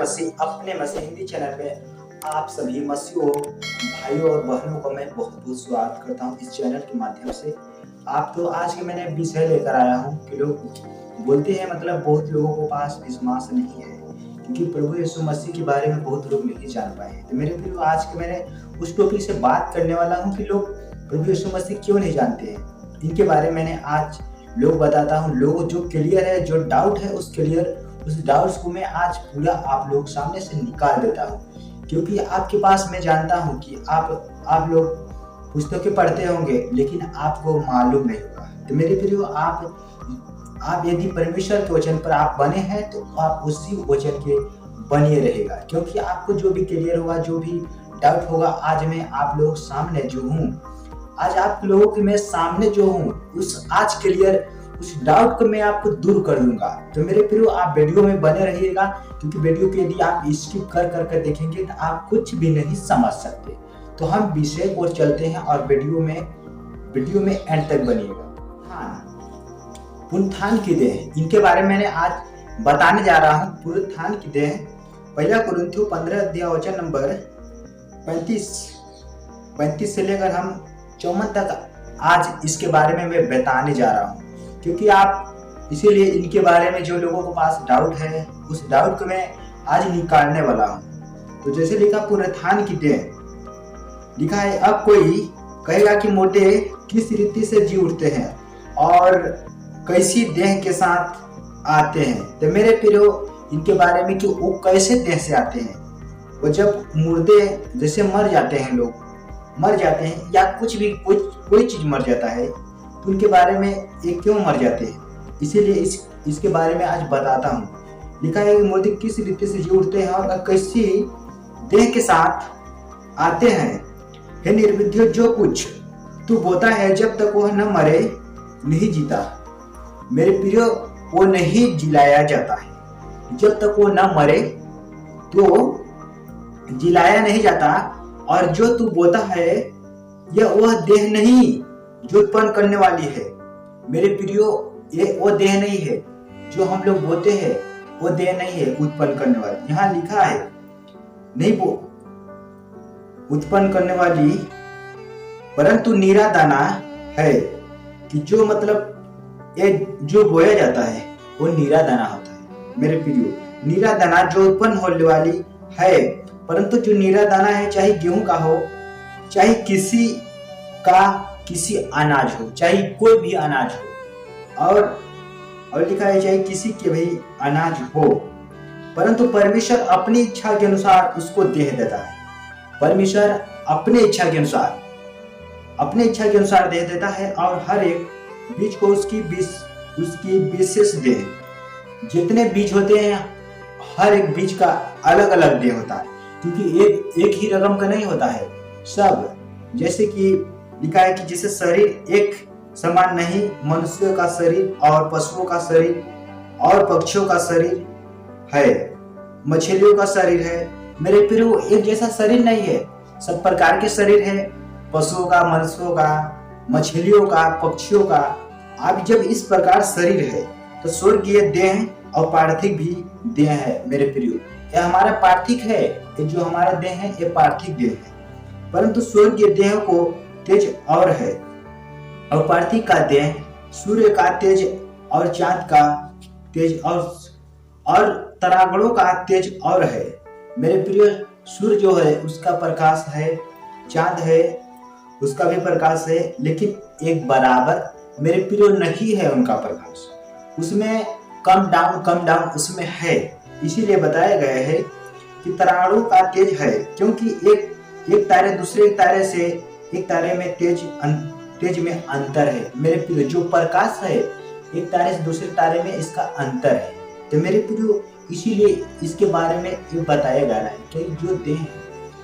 मसीह अपने मसीह हिंदी चैनल में आप सभी मसीहों भाइयों और बहनों को मैं बहुत बहुत स्वागत करता हूं इस चैनल के माध्यम से। आप तो आज के मैंने विषय लेकर आया हूं कि लोग बोलते हैं मतलब बहुत लोगों को पास विश्वास नहीं है क्योंकि प्रभु यीशु मसीह के बारे में बहुत लोग नहीं जान पाए हैं। तो मेरे प्रियो आज के मैंने उस टॉपिक से बात करने वाला हूँ कि लोग प्रभु यीशु मसीह क्यों नहीं जानते हैं। इनके बारे में मैंने आज लोग बताता हूँ। लोग जो क्लियर है, जो डाउट है उस डाउट्स को मैं आज पूरा आप लोग सामने से निकाल देता हूँ क्योंकि आपके पास मैं जानता हूँ कि आप लोग पुस्तकें पढ़ते होंगे लेकिन आपको मालूम नहीं होगा। तो मेरे प्रियो आप यदि परमेश्वर के वचन पर आप बने हैं तो आप उसी वचन के बने रहेगा क्योंकि आपको जो भी क्लियर होगा, जो भी डाउट होगा, आज मैं आप लोग सामने जो हूँ, आज आप लोगों के मैं सामने जो हूँ उस आज क्लियर उस डाउट को मैं आपको दूर कर दूंगा। तो मेरे प्रियो आप वीडियो में बने रहिएगा क्योंकि वीडियो के यदि आप स्किप कर देखेंगे तो आप कुछ भी नहीं समझ सकते। तो हम विषय को चलते हैं और वीडियो में एंड तक बनिएगा। हाँ, पुनरुत्थान की देह, इनके बारे में मैंने आज बताने जा रहा हूँ। पुनरुत्थान की देह पहला कुरिन्थियों 15 अध्याय वचन नंबर 35 से लेकर हम 54 तक आज इसके बारे में मैं बताने जा रहा हूँ क्योंकि आप इसीलिए इनके बारे में जो लोगों के पास डाउट है उस डाउट को मैं आज निकालने वाला हूँ। तो जैसे लिखा पुनरुत्थान की देह, लिखा है अब कोई कहेगा कि मोटे किस रीति से जी उठते हैं और कैसी देह के साथ आते हैं। तो मेरे प्रियो इनके बारे में कि वो कैसे देह से आते हैं, वो जब मुर्दे जैसे मर जाते हैं, लोग मर जाते हैं या कुछ भी कोई चीज मर जाता है तो उनके बारे में ये क्यों मर जाते हैं, इसीलिए इसके बारे में आज बताता हूँ। लिखा है कि मुर्दे किस रीति से जी उठते हैं और कैसी देह के साथ आते हैं। हे निर्बुद्धियों, जो कुछ तू बोता है जब तक वह न मरे नहीं जीता। मेरे प्रियो वो नहीं जिलाया जाता है, जब तक वो न मरे तो जिलाया नहीं जाता। और जो तू बोता है यह वह देह नहीं जो उत्पन्न करने वाली है। मेरे प्रियो ये वो देह नहीं है जो हम लोग बोते हैं, वो देह नहीं है उत्पन्न करने वाली। यहाँ लिखा है नहीं वो उत्पन्न करने वाली, परंतु नीरा दाना है कि जो मतलब ये जो बोया जाता है वो नीरा दाना होता है। मेरे प्रियो नीरा दाना जो उत्पन्न होने वाली है, परंतु जो नीरा दाना है चाहे गेहूं का हो, चाहे किसी अनाज हो, चाहे कोई भी अनाज हो, और लिखा है चाहे किसी के भी अनाज हो, परंतु परमेश्वर अपनी इच्छा के अनुसार उसको देह देता है। परमेश्वर अपने इच्छा के अनुसार देह देता है और हर एक बीज को उसकी विशेष देह। जितने बीज होते हैं हर एक बीज का अलग अलग देह होता है क्योंकि एक ही रकम का नहीं होता है सब। जैसे कि लिखा है कि जैसे शरीर एक समान नहीं, मनुष्य का शरीर और पशुओं का शरीर और पक्षियों का शरीर है, मछलियों का शरीर है। मेरे प्रियो एक जैसा शरीर नहीं है, सब प्रकार के शरीर है, पशुओं का, मनुष्यों का, मछलियों का, पक्षियों का। अब जब इस प्रकार शरीर है तो स्वर्गीय देह और पार्थिव भी देह है। मेरे प्रियो यह हमारा पार्थिव है, ये जो हमारा देह है ये पार्थिव देह है, परंतु स्वर्गीय देह को तेज और है और पार्थिव का देह सूर्य का तेज और चांद का तेज और तरागड़ों का तेज और है। मेरे प्रिय सूर्य जो है उसका प्रकाश है, चांद है उसका भी प्रकाश है, लेकिन एक बराबर मेरे प्रिय नहीं है उनका प्रकाश, उसमें कम डाउन उसमें है। इसीलिए बताया गया है कि तरागड़ों का तेज है क्योंकि एक तारे दूसरे एक तारे में तेज में अंतर है। मेरे प्रियो जो प्रकाश है एक तारे से दूसरे तारे में इसका अंतर है। तो मेरे प्रियो इसीलिए इसके बारे में ये बताया जा रहा है कि जो देह है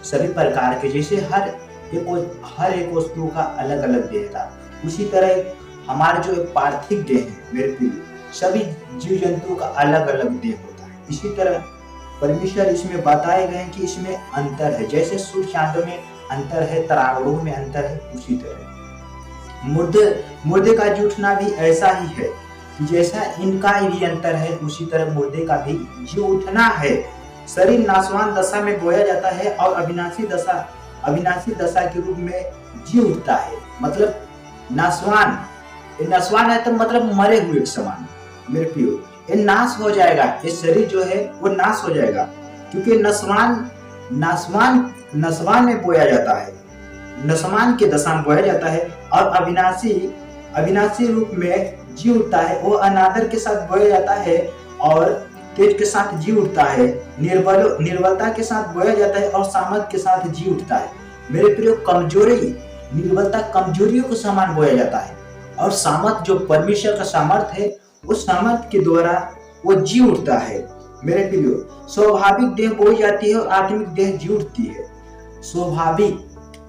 सभी प्रकार के, जैसे हर एक वस्तु का अलग अलग देह था, उसी तरह हमारा जो एक पार्थिव देह है मेरे प्रियो सभी जीव जंतुओं का अलग अलग देह होता है। इसी तरह परमेश्वर इसमें बताए गए हैं कि इसमें अंतर है, जैसे सूर्य चांद में अंतर है, तरागड़ों में अंतर है, उसी तरह मुर्दे का जी उठना भी ऐसा ही है कि जैसा इनका भी अंतर है उसी तरह मुर्दे का भी जी उठना है। शरीर नाशवान दशा में बोया जाता है और अविनाशी दशा के रूप में जी उठता है। मतलब नाशवान, ये नाशवान है तो मतलब मरे हुए के समान मेरे प्रियो, ये नाश हो जाएगा, ये शरीर जो है वो नाश हो जाएगा, क्योंकि नस्वान में बोया जाता है, नस्वान के दशा में बोया जाता है और अविनाशी रूप में जी उठता है। वो अनादर के साथ बोया जाता है और तेज के साथ जी उठता है, निर्बलता के साथ बोया जाता है और सामर्थ के साथ जी उठता है। मेरे प्रियो, निर्बलता कमजोरियों के समान बोया जाता है और सामर्थ जो परमेश्वर का सामर्थ है, उस सामर्थ के द्वारा वो जी उठता है। मेरे प्रियो, स्वाभाविक देह बोई जाती है और आत्मिक देह जी उठती है। स्वाभाविक,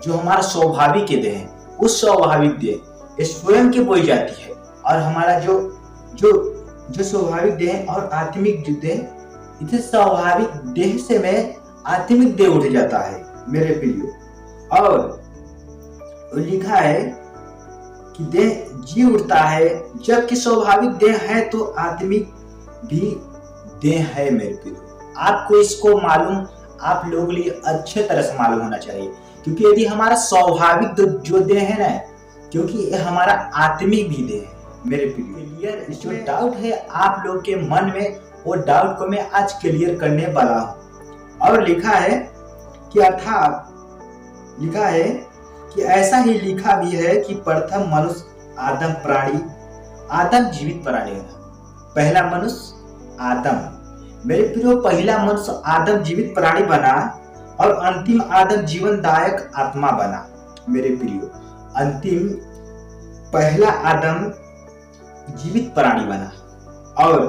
जो हमारा स्वाभाविक देह है, उस स्वाभाविक देह स्वयं के बोई जाती है और हमारा जो स्वाभाविक देह और आत्मिक जो देह, इसे स्वाभाविक देह से में आत्मिक देह उठ जाता है मेरे प्रियो। और लिखा है कि देह जी उठता है, जबकि स्वाभाविक देह है तो आत्मिक भी देह है मेरे प्रियो। आपको इसको मालूम, आप लोगों के लिए अच्छे तरह से मालूम होना चाहिए, क्योंकि यदि हमारा स्वाभाविक जो देह है ना, क्योंकि ये हमारा आत्मिक भी देह है मेरे प्रियो। क्लियर, जो डाउट है आप लोग के मन में, वो डाउट को मैं आज क्लियर करने वाला हूँ। और लिखा है कि अर्थात लिखा है कि ऐसा ही लिखा भी है कि प्रथम मनुष्य आदम जीवित प्राणी है। पहला मनुष्य आदम, मेरे प्रियो, पहला मनुष्य आदम जीवित प्राणी बना और अंतिम आदम जीवनदायक आत्मा बना मेरे प्रियो। अंतिम पहला आदम जीवित प्राणी बना और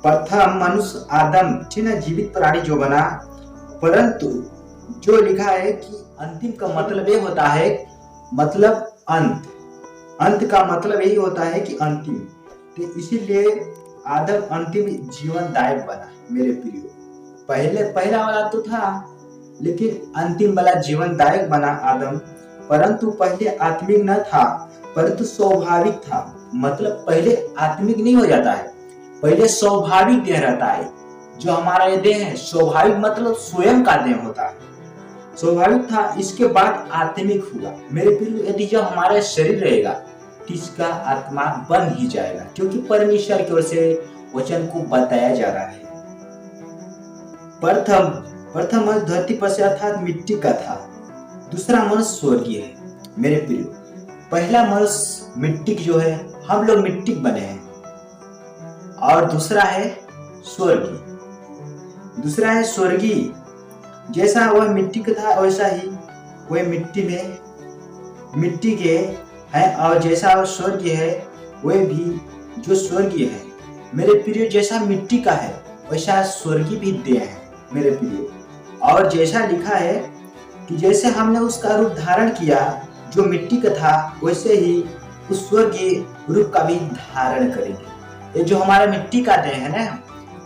प्रथम मनुष्य आदम जीवित प्राणी जो बना। परंतु जो लिखा है कि अंतिम का मतलब ये होता है, मतलब अंत का मतलब यही होता है कि अंतिम, तो इसीलिए आदम अंतिम जीवनदायक बना मेरे प्रियो। पहला वाला तो था, लेकिन अंतिम वाला जीवनदायक बना आदम। परंतु पहले आत्मिक न था, परंतु स्वाभाविक था। मतलब पहले आत्मिक नहीं हो जाता है, पहले स्वाभाविक देह रहता है। जो हमारा ये देह है, स्वाभाविक मतलब स्वयं का देह होता है, स्वाभाविक था, इसके बाद आत्मिक हुआ मेरे प्रियो। यदि जब हमारा शरीर रहेगा तो इसका आत्मा बन ही जाएगा, क्योंकि परमेश्वर की ओर से वचन को बताया जा रहा है। प्रथम मनुष्य धरती पर से अर्थात मिट्टी का था, दूसरा मनुष्य स्वर्गीय है मेरे प्रियो। पहला मनुष्य मिट्टी जो है, हम लोग मिट्टी बने हैं, और दूसरा है स्वर्गीय। जैसा वह मिट्टी का था वैसा ही वह मिट्टी के है, और जैसा वह स्वर्गीय है वह भी जो स्वर्गीय है मेरे प्रियो। जैसा मिट्टी का है वैसा स्वर्गीय भी देह है मेरे प्रियो। और जैसा लिखा है कि जैसे हमने उसका रूप धारण किया जो मिट्टी का था, वैसे ही उस स्वर्गीय रूप का भी धारण करेंगे। ये जो हमारा मिट्टी का देह है ना,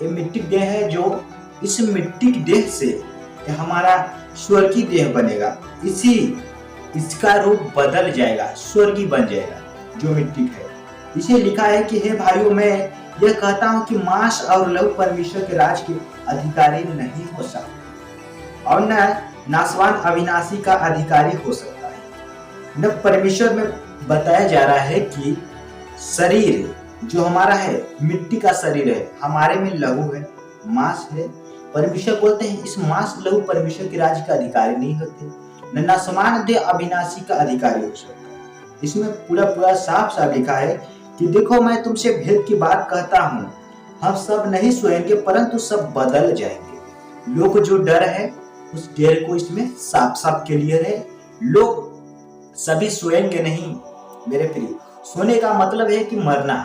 ये मिट्टी देह है, जो इस मिट्टी के देह से हमारा स्वर्गीय देह बनेगा। इसका रूप बदल जाएगा, स्वर्गीय बन जाएगा जो मिट्टी है। इसे लिखा है कि हे भाइयों, मैं यह कहता हूँ कि मांस और लहू परमेश्वर के राज के अधिकारी नहीं हो सकते और न नाशवान अविनाशी का अधिकारी हो सकता है। न परमेश्वर में बताया जा रहा है कि शरीर जो हमारा है, मिट्टी का शरीर है, हमारे में लहू है, मांस है। परमेश्वर बोलते हैं इस मांस लहू परमेश्वर के राज्य का अधिकारी नहीं होते, न नाशवान देह अविनाशी का अधिकारी हो सकता है। इसमें पूरा साफ लिखा है कि देखो, मैं तुमसे भेद की बात कहता हूँ, हम सब नहीं सोएंगे परंतु सब बदल जाएंगे। लोग जो डर है उस डर को इसमें साफ क्लियर है। लोग सभी सोएंगे नहीं मेरे प्रिय। सोने का मतलब है कि मरना,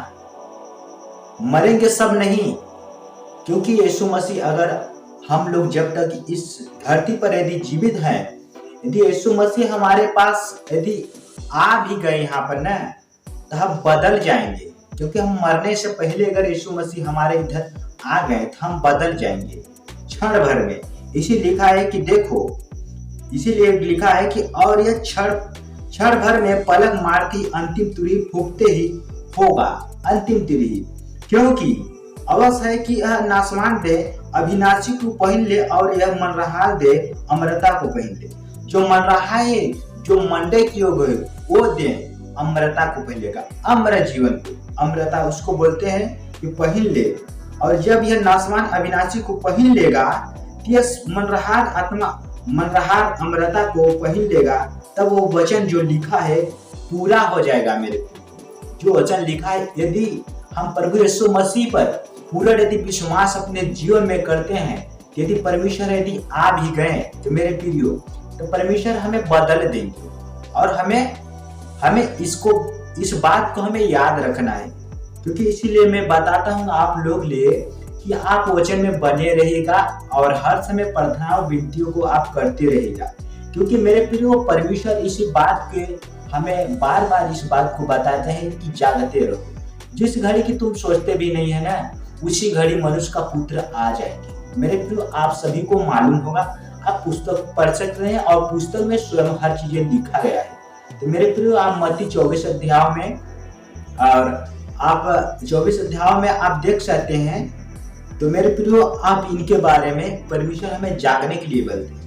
मरेंगे सब नहीं, क्योंकि यीशु मसीह, अगर हम लोग जब तक इस धरती पर यदि जीवित हैं, यदि यीशु मसीह हमारे पास यदि आ भी गए यहाँ पर ना, तो हम बदल जाएंगे, क्योंकि हम मरने से पहले अगर यीशु मसीह हमारे इधर आ गए तो हम बदल जाएंगे क्षण भर में। इसी लिखा है कि देखो, इसीलिए लिखा है कि और यह क्षण भर में पलक मारती अंतिम तुरही फूंकते ही होगा। अंतिम तुरही, क्योंकि अवश्य है कि यह नाशवान देह अविनाशी को पहन ले और यह मनरहाल दे अमृता को पहन ले। जो मनरहा है, जो मंडे की योग है, वो दे अमृता को पहन लेगा, अमर जीवन को। अमृता उसको बोलते हैं कि पहन ले। और जब यह नाशवान अविनाशी को पहन लेगा, यह मनरहार आत्मा मनरहार अमृता को पहन लेगा, तब वो वचन जो लिखा है पूरा हो जाएगा। मेरे जो वचन लिखा है, यदि हम प्रभु यीशु मसीह पर पूरा यदि विश्वास अपने जीवन में करते हैं, यदि परमेश्वर यदि आ भी गए तो मेरे प्रियो, तो परमेश्वर हमें बदल देंगे। और हमें इस बात को हमें याद रखना है, क्योंकि इसीलिए मैं बताता हूँ आप लोग लिए कि आप वचन में बने रहिएगा और हर समय प्रार्थना और विनतियों को आप करते रहिएगा। क्योंकि मेरे प्रियो, परमेश्वर इसी बात के हमें बार बार इस बात को बताते हैं कि जागते रहो। जिस घड़ी की तुम सोचते भी नहीं है ना, उसी घड़ी मनुष्य का पुत्र आ जाएंगे। मेरे प्रियो, आप सभी को मालूम होगा, आप पुस्तक पढ़ सकते हैं और पुस्तक में स्वयं हर चीजें लिखा गया है। तो मेरे प्रियो, आप मत्ती 24 अध्याय में और आप 24 अध्याय में आप देख सकते हैं। तो मेरे प्रियो, आप इनके बारे में परमेश्वर हमें जागने के लिए बोलते हैं।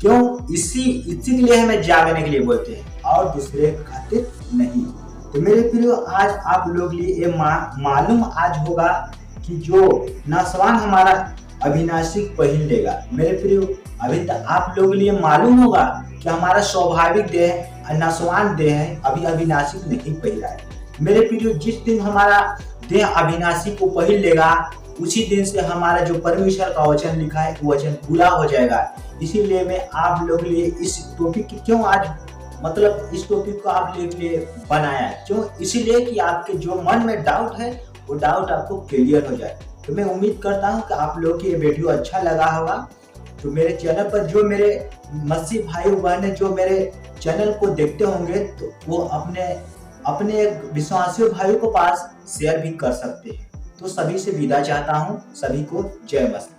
क्यों? इसी के लिए हमें जागने के लिए बोलते हैं और दूसरे खातिर नहीं। तो मेरे प्रियो, आज आप लोग लिए ये मालूम आज होगा कि जो नाशवान हमारा अविनाशी पहन लेगा। मेरे प्रियो, अभी तक आप लोग लिए मालूम होगा कि हमारा स्वाभाविक देह नाशवान देह है, अभी अविनाशी नहीं पहना है। मेरे प्रियो, जिस दिन हमारा देह अविनाशी को पहन लेगा, उसी दिन से हमारा जो परमेश्वर का वचन लिखा है वो वचन पूरा हो जाएगा। इसीलिए मैं आप लोग लिए इस टॉपिक की क्यों आज मतलब इस टॉपिक को आप लोग लिए बनाया है। क्यों? इसीलिए कि आपके जो मन में डाउट है वो डाउट आपको क्लियर हो जाए। तो मैं उम्मीद करता हूँ कि आप लोग को ये वीडियो अच्छा लगा होगा। तो मेरे चैनल पर जो मेरे मसीह भाई बहन जो मेरे चैनल को देखते होंगे, तो वो अपने विश्वासी भाइयों को पास शेयर भी कर सकते हैं। तो सभी से विदा चाहता हूँ। सभी को जय मसीह।